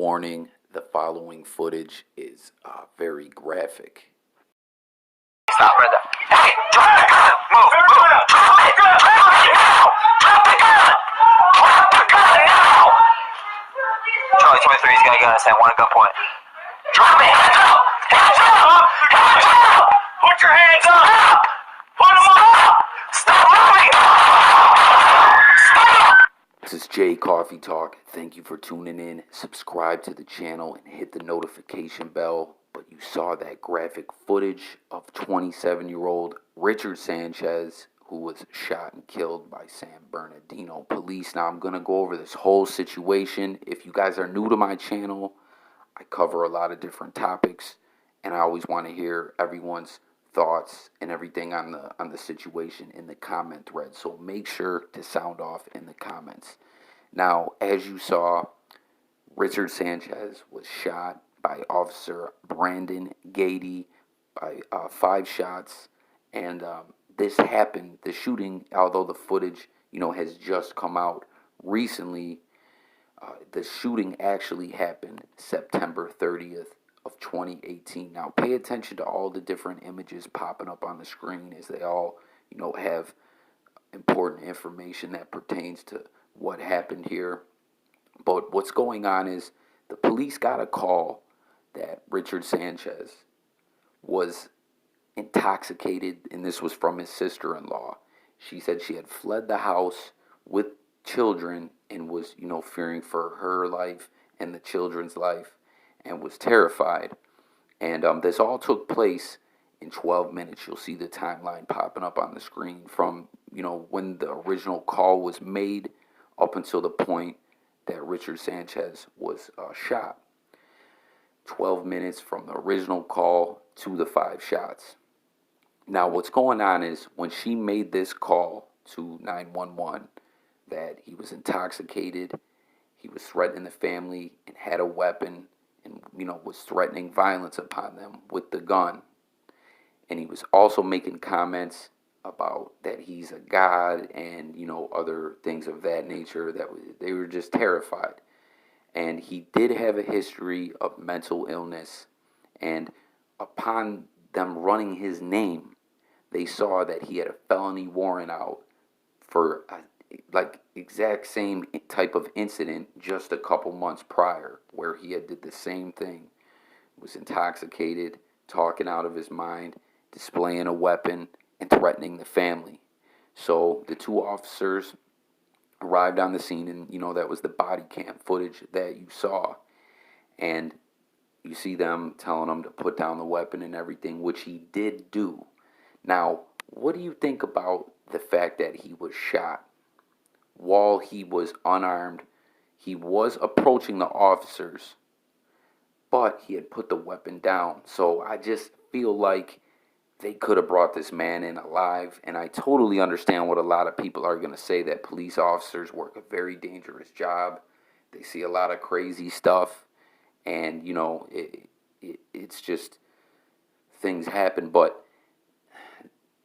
Warning, the following footage is very graphic. Stop right there. Hey, drop the gun! Move! Drop it! Drop it now! Drop the gun! Drop the gun now! Charlie 23's got a gun in his hand, one at gunpoint. Drop it! Hands up! Hands up! Hands up! Put your hands up! Put them up! Stop moving! Stop! This is Jay Coffee Talk. Thank you for tuning in. Subscribe to the channel and hit the notification bell. But you saw that graphic footage of 27-year-old Richaed Sanchez, who was shot and killed by San Bernadino police. Now, I'm going to go over this whole situation. If you guys are new to my channel, I cover a lot of different topics, and I always want to hear everyone's thoughts and everything on the situation in the comment thread. So make sure to sound off in the comments. Now, as you saw, Richaed Sanchez was shot by Officer Brandon Gaddie by 5 shots, and this happened. The shooting, although the footage, has just come out recently, the shooting actually happened September 30th of 2018. Now, pay attention to all the different images popping up on the screen, as they all, have important information that pertains to what happened here. But what's going on is the police got a call that Richaed Sanchez was intoxicated, and this was from his sister-in-law. She said she had fled the house with children and was, fearing for her life and the children's life, and was terrified. And this all took place in 12 minutes. You'll see the timeline popping up on the screen from, when the original call was made up until the point that Richaed Sanchez was shot. 12 minutes from the original call to the 5 shots. Now, what's going on is when she made this call to 911 that he was intoxicated, he was threatening the family and had a weapon and, was threatening violence upon them with the gun. And he was also making comments about that he's a god and, other things of that nature, that they were just terrified. And he did have a history of mental illness. And upon them running his name, they saw that he had a felony warrant out for exact same type of incident just a couple months prior, where he had did the same thing. Was intoxicated, talking out of his mind, displaying a weapon, and threatening the family. So the 2 officers arrived on the scene, and that was the body cam footage that you saw, and you see them telling him to put down the weapon and everything, which he did do. Now, what do you think about the fact that he was shot while he was unarmed? He was approaching the officers, but he had put the weapon down. So I just feel like they could have brought this man in alive. And I totally understand what a lot of people are going to say, that police officers work a very dangerous job. They see a lot of crazy stuff. And, it's just things happen. But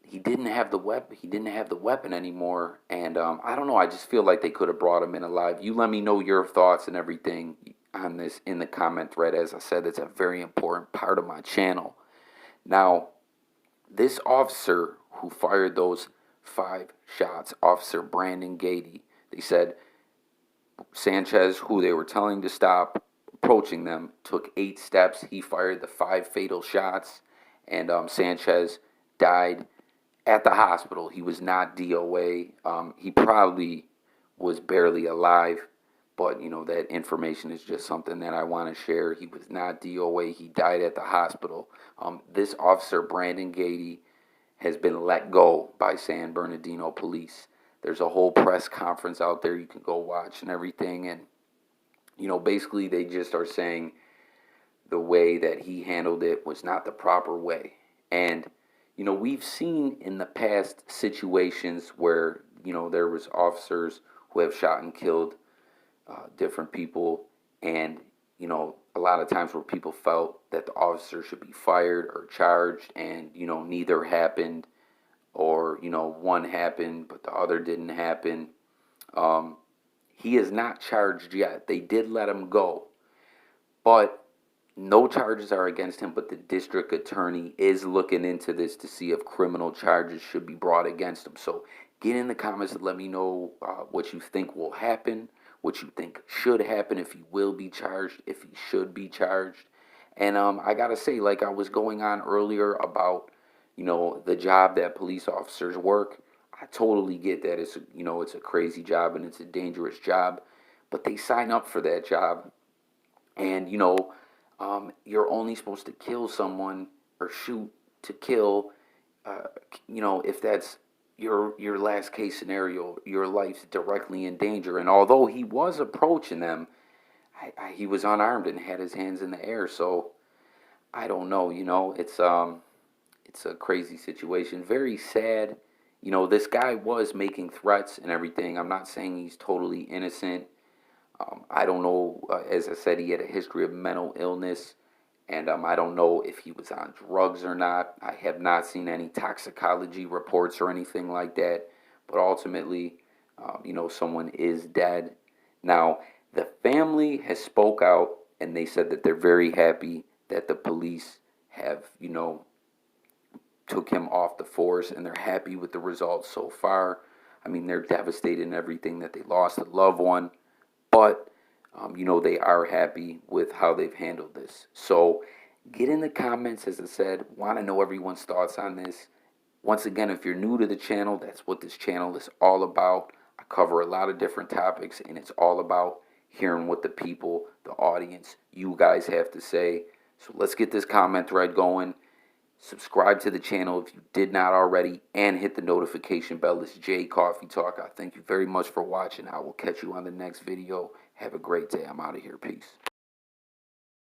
he didn't have the weapon. He didn't have the weapon anymore. And I don't know. I just feel like they could have brought him in alive. You let me know your thoughts and everything on this in the comment thread. As I said, it's a very important part of my channel. Now, this officer who fired those 5 shots, Officer Brandon Gaddie, they said Sanchez, who they were telling to stop approaching them, took 8 steps. He fired the 5 fatal shots, and Sanchez died at the hospital. He was not DOA. He probably was barely alive, but, that information is just something that I want to share. He was not DOA. He died at the hospital. This officer, Brandon Gaddie, has been let go by San Bernadino police. There's a whole press conference out there you can go watch and everything. And, basically they just are saying the way that he handled it was not the proper way. And, we've seen in the past situations where, there was officers who have shot and killed different people, and a lot of times where people felt that the officer should be fired or charged, and neither happened, or one happened but the other didn't happen. He is not charged yet. They did let him go, But no charges are against him, but the district attorney is looking into this to see if criminal charges should be brought against him. So get in the comments and let me know what you think will happen, what you think should happen, if he will be charged, if he should be charged. And I gotta say, like I was going on earlier about, the job that police officers work. I totally get that it's a crazy job and it's a dangerous job, but they sign up for that job, and you're only supposed to kill someone or shoot to kill, uh, if that's your last case scenario, your life's directly in danger. And although he was approaching them, he was unarmed and had his hands in the air. So I don't know. It's a crazy situation. Very sad. This guy was making threats and everything. I'm not saying he's totally innocent. I don't know. As I said, he had a history of mental illness, and I don't know if he was on drugs or not. I have not seen any toxicology reports or anything like that. But ultimately, someone is dead. Now, the family has spoke out, and they said that they're very happy that the police have, took him off the force, and they're happy with the results so far. I mean, they're devastated in everything that they lost a loved one, but they are happy with how they've handled this. So get in the comments, as I said. Want to know everyone's thoughts on this. Once again, if you're new to the channel, that's what this channel is all about. I cover a lot of different topics, and it's all about hearing what the people, the audience, you guys have to say. So let's get this comment thread going. Subscribe to the channel if you did not already, and hit the notification bell. It's Jay Coffee Talk. I thank you very much for watching. I will catch you on the next video. Have a great day. I'm out of here. Peace.